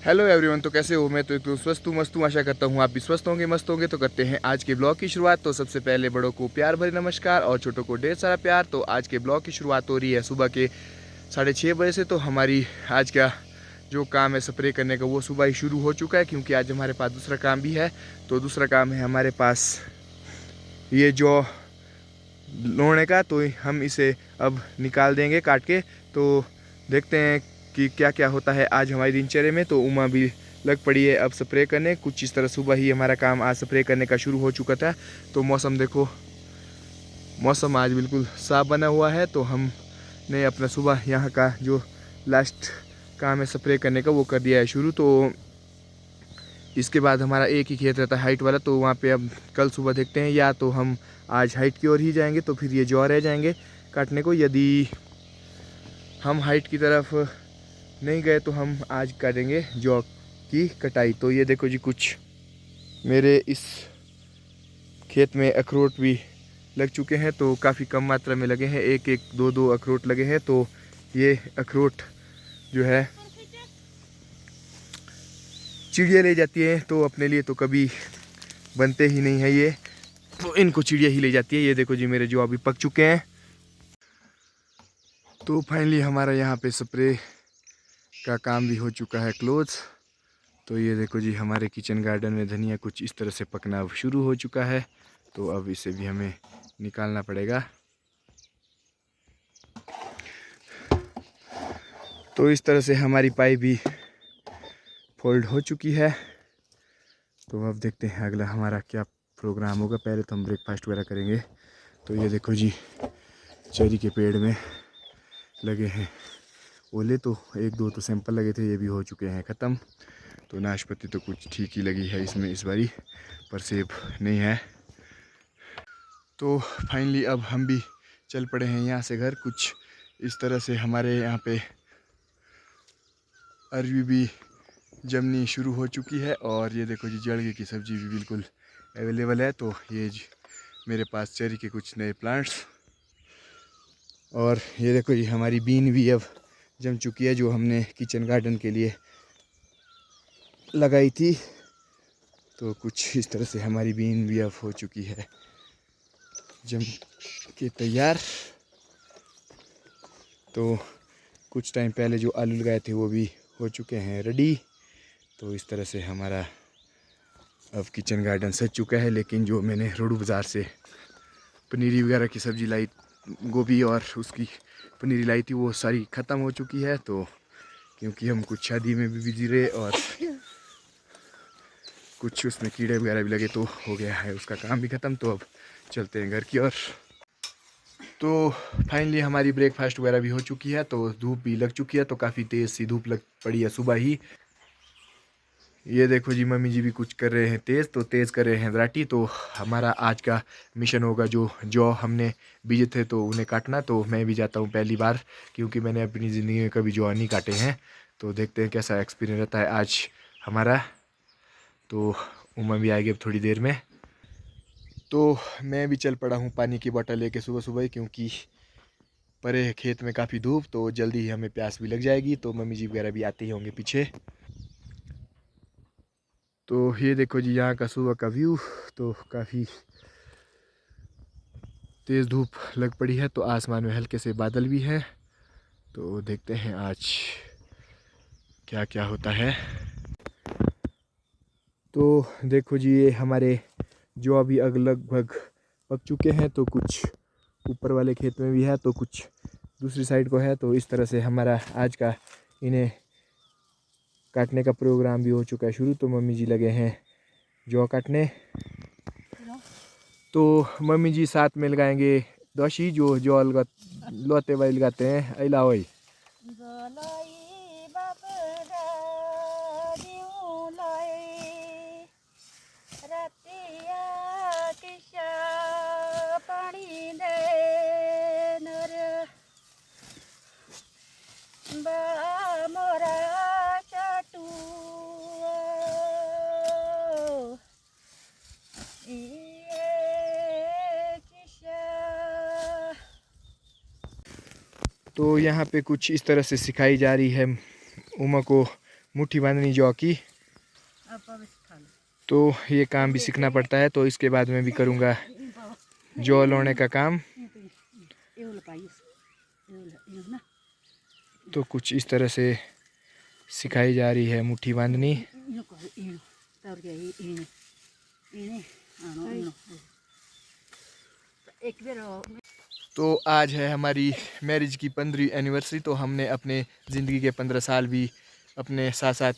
Hello everyone. तो कैसे हो? मैं तो एकदम स्वस्थ हूँ, मस्त हूँ। आशा करता हूँ आप भी स्वस्थ होंगे, मस्त होंगे। तो करते हैं आज के ब्लॉग की शुरुआत। तो सबसे पहले बड़ों को प्यार भरी नमस्कार और छोटों को ढेर सारा प्यार। तो आज के ब्लॉग की शुरुआत हो रही है सुबह के 6:30 बजे से। तो हमारी आज का जो काम है स्प्रे करने का वो सुबह ही शुरू हो चुका है, क्योंकि आज हमारे पास दूसरा काम भी है। तो दूसरा काम है हमारे पास ये जो लोने का, तो हम इसे अब निकाल देंगे काट के। तो देखते हैं कि क्या क्या होता है आज हमारी दिनचर्या में। तो उमा भी लग पड़ी है अब स्प्रे करने। कुछ इस तरह सुबह ही हमारा काम आज स्प्रे करने का शुरू हो चुका था। तो मौसम देखो, मौसम आज बिल्कुल साफ बना हुआ है। तो हमने अपना सुबह यहाँ का जो लास्ट काम है स्प्रे करने का वो कर दिया है शुरू। तो इसके बाद हमारा एक ही खेत रहता है हाइट वाला, तो वहाँ पे अब कल सुबह देखते हैं, या तो हम आज हाइट की ओर ही जाएंगे तो फिर ये जौ रह जाएंगे काटने को। यदि हम हाइट की तरफ नहीं गए तो हम आज करेंगे जौ की कटाई। तो ये देखो जी, कुछ मेरे इस खेत में अखरोट भी लग चुके हैं। तो काफ़ी कम मात्रा में लगे हैं, एक एक दो दो अखरोट लगे हैं। तो ये अखरोट जो है चिड़िया ले जाती है, तो अपने लिए तो कभी बनते ही नहीं है ये, तो इनको चिड़िया ही ले जाती है। ये देखो जी, मेरे जो अभी पक चुके हैं। तो फाइनली हमारा यहाँ पे स्प्रे का काम भी हो चुका है क्लोज। तो ये देखो जी, हमारे किचन गार्डन में धनिया कुछ इस तरह से पकना शुरू हो चुका है। तो अब इसे भी हमें निकालना पड़ेगा। तो इस तरह से हमारी पाइप भी फोल्ड हो चुकी है। तो अब देखते हैं अगला हमारा क्या प्रोग्राम होगा। पहले तो हम ब्रेकफास्ट वगैरह करेंगे। तो ये देखो जी, चेरी के पेड़ में लगे हैं ओले। तो एक दो तो सैंपल लगे थे, ये भी हो चुके हैं ख़त्म। तो नाशपाती तो कुछ ठीक ही लगी है इसमें इस बारी, पर सेब नहीं है। तो फाइनली अब हम भी चल पड़े हैं यहाँ से घर। कुछ इस तरह से हमारे यहाँ पे अरवी भी जमनी शुरू हो चुकी है। और ये देखो जी, जड़गे की सब्ज़ी भी बिल्कुल अवेलेबल है। तो ये मेरे पास चेरी के कुछ नए प्लांट्स, और ये देखो जी, हमारी बीन भी अब जम चुकी है जो हमने किचन गार्डन के लिए लगाई थी। तो कुछ इस तरह से हमारी बीन भी अब हो चुकी है जम के तैयार। तो कुछ टाइम पहले जो आलू लगाए थे वो भी हो चुके हैं रेडी। तो इस तरह से हमारा अब किचन गार्डन सज चुका है। लेकिन जो मैंने रोडू बाज़ार से पनीरी वगैरह की सब्ज़ी लाई, गोभी और उसकी पनीरी लाई थी, वो सारी ख़त्म हो चुकी है। तो क्योंकि हम कुछ शादी में भी बिजी रहे और कुछ उसमें कीड़े वगैरह भी लगे, तो हो गया है उसका काम भी ख़त्म। तो अब चलते हैं घर की ओर। तो फाइनली हमारी ब्रेकफास्ट वगैरह भी हो चुकी है। तो धूप भी लग चुकी है, तो काफ़ी तेज़ सी धूप लग पड़ी है सुबह ही। ये देखो जी, मम्मी जी भी कुछ कर रहे हैं तेज़, तो तेज़ कर रहे हैं दराटी। तो हमारा आज का मिशन होगा, जो हमने बीजे थे तो उन्हें काटना। तो मैं भी जाता हूँ पहली बार, क्योंकि मैंने अपनी ज़िंदगी में कभी जौ नहीं काटे हैं। तो देखते हैं कैसा एक्सपीरियंस रहता है आज हमारा। तो उमा भी आएगी अब थोड़ी देर में। तो मैं भी चल पड़ा हूँ पानी की बोतल लेके सुबह सुबह ही, क्योंकि परे है खेत में काफ़ी धूप, तो जल्दी ही हमें प्यास भी लग जाएगी। तो मम्मी जी वगैरह भी आते ही होंगे पीछे। तो ये देखो जी, यहाँ का सुबह का व्यू। तो काफ़ी तेज़ धूप लग पड़ी है, तो आसमान में हल्के से बादल भी है। तो देखते हैं आज क्या क्या होता है। तो देखो जी, ये हमारे जो अभी लगभग पक चुके हैं। तो कुछ ऊपर वाले खेत में भी है, तो कुछ दूसरी साइड को है। तो इस तरह से हमारा आज का इन्हें काटने का प्रोग्राम भी हो चुका है शुरू। तो मम्मी जी लगे हैं जौ काटने। तो मम्मी जी साथ में लगाएंगे दोशी, जो जौ लोते वाली लगाते हैं। अला वही तो यहाँ पे कुछ इस तरह से सिखाई जा रही है उमा को मुट्ठी बांधनी जौ की। तो ये काम भी सीखना पड़ता है, तो इसके बाद मैं भी करूँगा जौ लोने का काम। तो कुछ इस तरह से सिखाई जा रही है मुट्ठी बांधनी। तो आज है हमारी मैरिज की 15वीं एनिवर्सरी। तो हमने अपने ज़िंदगी के 15 साल भी अपने साथ साथ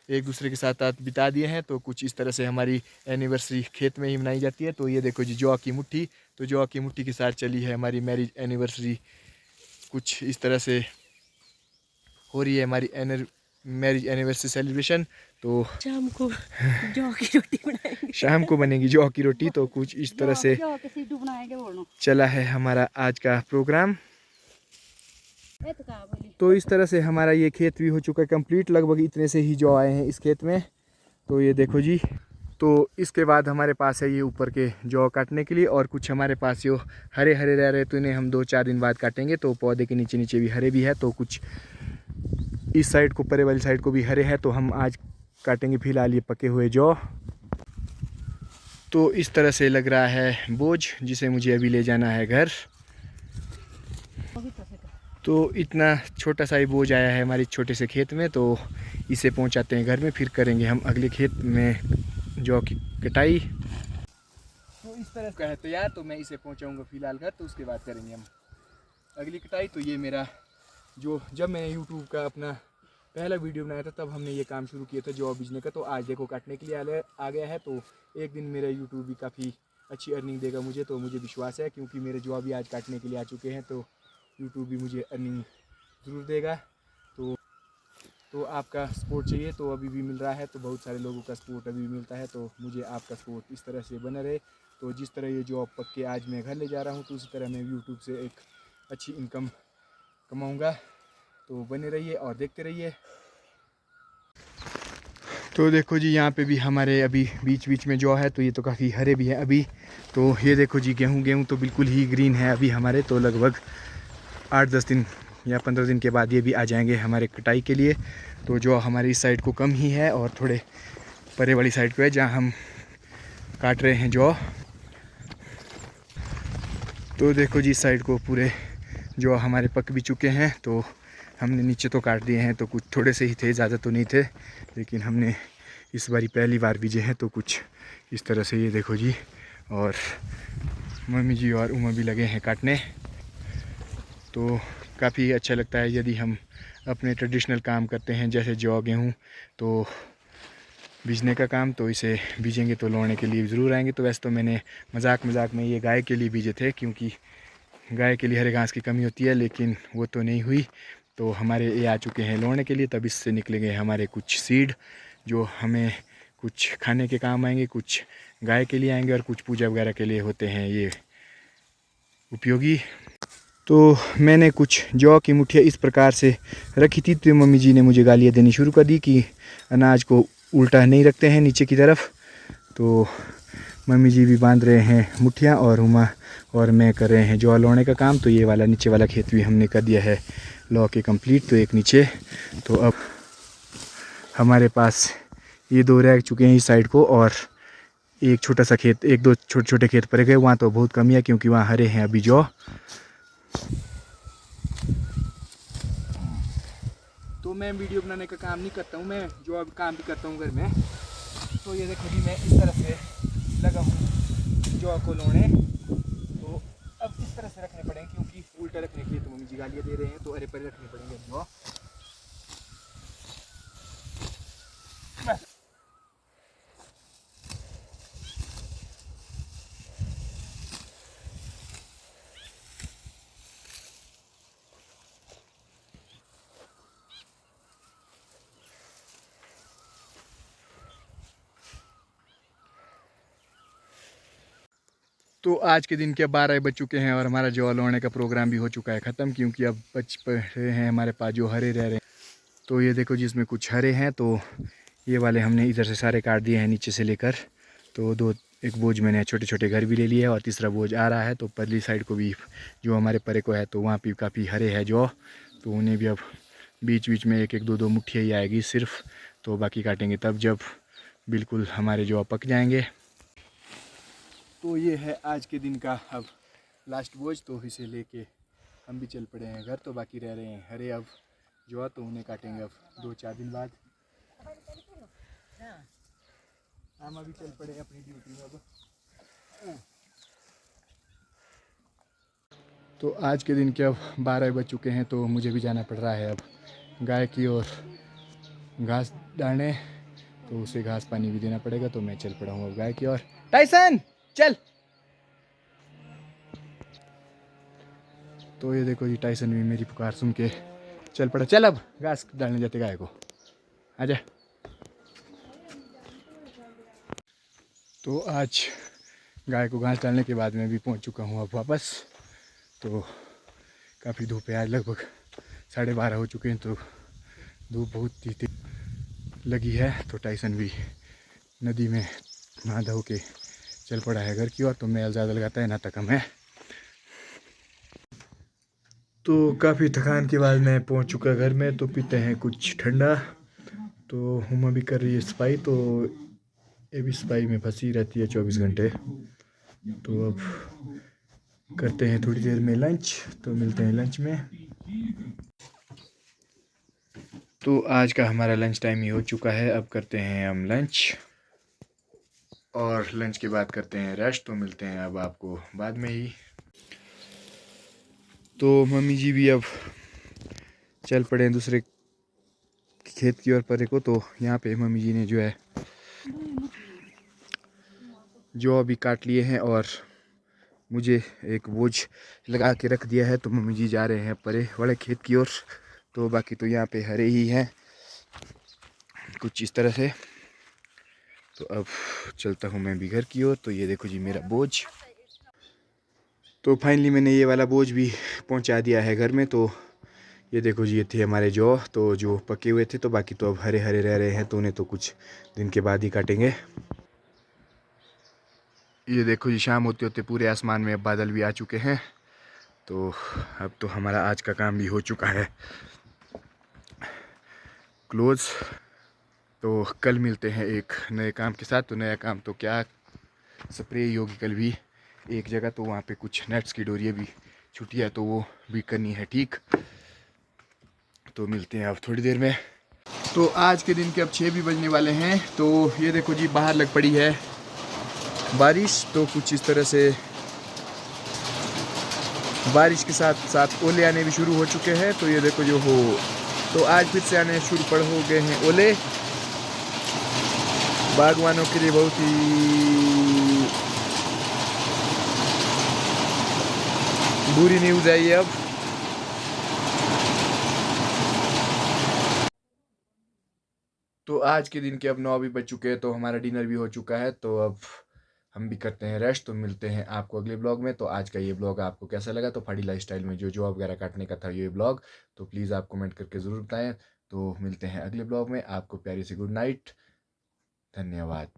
एक दूसरे के साथ बिता दिए हैं। तो कुछ इस तरह से हमारी एनिवर्सरी खेत में ही मनाई जाती है। तो ये देखो जी जौ की मुट्ठी, तो जौ की मुट्ठी के साथ चली है हमारी मैरिज एनिवर्सरी। कुछ इस तरह से हो रही है हमारी मैरिज एनिवर्सरी सेलिब्रेशन। तो शाम को जौ की रोटी बनाएंगे। शाम को बनेगी जौ की रोटी। तो कुछ इस तरह से चला है हमारा आज का प्रोग्राम। तो इस तरह से हमारा ये खेत भी हो चुका है कंप्लीट। लगभग इतने से ही जौ आए हैं इस खेत में। तो ये देखो जी। तो इसके बाद हमारे पास है ये ऊपर के जौ काटने के लिए, और कुछ हमारे पास जो हरे हरे रह रहे तो इन्हें हम 2-4 दिन बाद काटेंगे। तो पौधे के नीचे नीचे भी हरे भी है, तो कुछ इस साइड को परे वाली साइड को भी हरे हैं। तो हम आज काटेंगे फिलहाल ये पके हुए जौ। तो इस तरह से लग रहा है बोझ, जिसे मुझे अभी ले जाना है घर। तो इतना छोटा सा ही बोझ आया है हमारे छोटे से खेत में। तो इसे पहुंचाते हैं घर में, फिर करेंगे हम अगले खेत में जौ की कटाई। तो इस तरह का है तैयार। तो मैं इसे पहुंचाऊंगा फिलहाल घर, तो उसके बाद करेंगे हम अगली कटाई। तो ये मेरा जो जब मैंने यूट्यूब का अपना पहला वीडियो बनाया था तब हमने ये काम शुरू किया था जौ बीजने का। तो आज देखो काटने के लिए आ गया है। तो एक दिन मेरा यूट्यूब भी काफ़ी अच्छी अर्निंग देगा मुझे, तो मुझे विश्वास है, क्योंकि मेरे जौ भी आज काटने के लिए आ चुके हैं। तो यूट्यूब भी मुझे अर्निंग ज़रूर देगा। तो आपका सपोर्ट चाहिए तो अभी भी मिल रहा है। तो बहुत सारे लोगों का सपोर्ट अभी भी मिलता है। तो मुझे आपका सपोर्ट इस तरह से बना रहे। तो जिस तरह ये जॉब पक के आज मैं घर ले जा रहा हूँ, तो उसी तरह मैं यूट्यूब से एक अच्छी इनकम कमाऊँगा। तो बने रहिए और देखते रहिए। तो देखो जी यहाँ पे भी हमारे अभी बीच बीच में जौ है। तो ये तो काफ़ी हरे भी हैं अभी। तो ये देखो जी गेहूँ तो बिल्कुल ही ग्रीन है अभी हमारे। तो लगभग 8-10 दिन या 15 दिन के बाद ये भी आ जाएंगे हमारे कटाई के लिए। तो जौ हमारी इस साइड को कम ही है, और थोड़े परे वाली साइड को है जहाँ हम काट रहे हैं जौ। तो देखो जी इस साइड को पूरे जौ हमारे पक भी चुके हैं। तो हमने नीचे तो काट दिए हैं। तो कुछ थोड़े से ही थे, ज़्यादा तो नहीं थे, लेकिन हमने इस बारी पहली बार बीजे हैं। तो कुछ इस तरह से ये देखो जी। और मम्मी जी और उमा भी लगे हैं काटने। तो काफ़ी अच्छा लगता है यदि हम अपने ट्रेडिशनल काम करते हैं, जैसे जौ गेहूँ तो बीजने का काम। तो इसे बीजेंगे तो लौने के लिए ज़रूर आएंगे। तो वैसे तो मैंने मजाक में ये गाय के लिए बीजे थे, क्योंकि गाय के लिए हरे घास की कमी होती है, लेकिन वो तो नहीं हुई। तो हमारे ये आ चुके हैं लौने के लिए। तब इससे निकलेंगे हमारे कुछ सीड, जो हमें कुछ खाने के काम आएंगे, कुछ गाय के लिए आएंगे, और कुछ पूजा वगैरह के लिए होते हैं ये उपयोगी। तो मैंने कुछ जौ की मुट्ठियाँ इस प्रकार से रखी थी। तो मम्मी जी ने मुझे गालियाँ देनी शुरू कर दी कि अनाज को उल्टा नहीं रखते हैं नीचे की तरफ। तो मम्मी जी भी बांध रहे हैं मुट्ठियाँ, और उमा और मैं कर रहे हैं जौ लौने का काम। तो ये वाला नीचे वाला खेत भी हमने कर दिया है लौ के कंप्लीट। तो एक नीचे, तो अब हमारे पास ये 2 रह चुके हैं इस साइड को, और एक छोटा सा खेत, 1-2 छोटे छोटे खेत पड़ गए। वहाँ तो बहुत कमी है, क्योंकि वहाँ हरे हैं अभी जौ। तो मैं वीडियो बनाने का काम नहीं करता हूँ, मैं जो अब काम भी करता हूँ घर में। तो ये देखो जी मैं इस तरह से लगा हूँ जौ को लौने। तो अब इस तरह से रखने पड़ेंगे, क्योंकि उल्टा रखने के लिए तो मम्मी जी गालियाँ दे रहे हैं। तो अरे परे रखने पड़ेंगे जौ। तो आज के दिन के 12 बज चुके हैं, और हमारा जौ लौने का प्रोग्राम भी हो चुका है ख़त्म, क्योंकि अब बच रहे हैं हमारे पास जो हरे रह रहे हैं। तो ये देखो जिसमें कुछ हरे हैं। तो ये वाले हमने इधर से सारे काट दिए हैं नीचे से लेकर। तो एक बोझ मैंने छोटे छोटे घर भी ले लिए है, और तीसरा बोझ आ रहा है। तो परली साइड को भी जो हमारे परे को है, तो वहाँ भी काफ़ी हरे है जौ। तो उन्हें भी अब बीच बीच में एक एक दो दो मुट्ठियाँ ही आएगी सिर्फ, तो बाकी काटेंगे तब जब बिल्कुल हमारे जौ पक जाएंगे। तो ये है आज के दिन का अब लास्ट बोझ, तो इसे लेके हम भी चल पड़े हैं घर। तो बाकी रह रहे हैं हरे अब जौ, तो उन्हें काटेंगे अब 2-4 दिन बाद। हम अभी चल पड़े अपनी ड्यूटी में अब। तो आज के दिन के अब 12 बज चुके हैं, तो मुझे भी जाना पड़ रहा है अब गाय की ओर घास डालने, तो उसे घास पानी भी देना पड़ेगा। तो मैं चल पड़ा हूँ अब गाय की ओर। टाइसन चल। तो ये देखो जी, टाइसन भी मेरी पुकार सुन के चल पड़ा। चल अब घास डालने जाते गाय को, आजा। तो आज गाय को घास डालने के बाद मैं भी पहुंच चुका हूं अब वापस। तो काफ़ी धूप है आज, लगभग 12:30 हो चुके हैं, तो धूप बहुत तेज लगी है। तो टाइसन भी नदी में नहा धो के चल पड़ा है घर की ओर। तो मैल ज़्यादा लगाता है, नहाता कम है। तो काफ़ी थकान के बाद मैं पहुंच चुका घर में। तो पीते हैं कुछ ठंडा। तो हुमा भी कर रही है सफाई, तो ये भी सफाई में फंसी रहती है 24 घंटे। तो अब करते हैं थोड़ी देर में लंच, तो मिलते हैं लंच में। तो आज का हमारा लंच टाइम ही हो चुका है, अब करते हैं हम लंच, और लंच के बाद करते हैं रेस्ट। तो मिलते हैं अब आपको बाद में ही। तो मम्मी जी भी अब चल पड़े हैं दूसरे खेत की ओर परे को। तो यहाँ पे मम्मी जी ने जो है जो अभी काट लिए हैं और मुझे एक बोझ लगा के रख दिया है। तो मम्मी जी जा रहे हैं परे वाले खेत की ओर। तो बाकी तो यहाँ पे हरे ही हैं कुछ इस तरह से। तो अब चलता हूँ मैं भी घर की ओर। तो ये देखो जी मेरा बोझ। तो फाइनली मैंने ये वाला बोझ भी पहुँचा दिया है घर में। तो ये देखो जी, ये थे हमारे जौ, तो जो पके हुए थे। तो बाकी तो अब हरे हरे रह रहे हैं, तो उन्हें तो कुछ दिन के बाद ही काटेंगे। ये देखो जी, शाम होते होते पूरे आसमान में बादल भी आ चुके हैं। तो अब तो हमारा आज का काम भी हो चुका है क्लोज। तो कल मिलते हैं एक नए काम के साथ। तो नया काम तो क्या, स्प्रे होगी कल भी एक जगह। तो वहाँ पे कुछ नेट्स की डोरियाँ भी छुट्टी है, तो वो भी करनी है ठीक। तो मिलते हैं अब थोड़ी देर में। तो आज के दिन के अब 6 भी बजने वाले हैं। तो ये देखो जी, बाहर लग पड़ी है बारिश। तो कुछ इस तरह से बारिश के साथ साथ ओले आने भी शुरू हो चुके हैं। तो ये देखो जो हो, तो आज फिर से आने शुरू हो गए हैं ओले। बागवानों के लिए बहुत ही बुरी न्यूज़ है ये अब। तो आज के दिन के अब 9 भी बज चुके हैं। तो हमारा डिनर भी हो चुका है। तो अब हम भी करते हैं रेस्ट। तो मिलते हैं आपको अगले ब्लॉग में। तो आज का ये ब्लॉग आपको कैसा लगा, तो फाड़ी लाइफस्टाइल में जो जॉब वगैरह काटने का था ये ब्लॉग, तो प्लीज़ आप कमेंट करके ज़रूर बताएं। तो मिलते हैं अगले ब्लॉग में। आपको प्यारी सी गुड नाइट, धन्यवाद।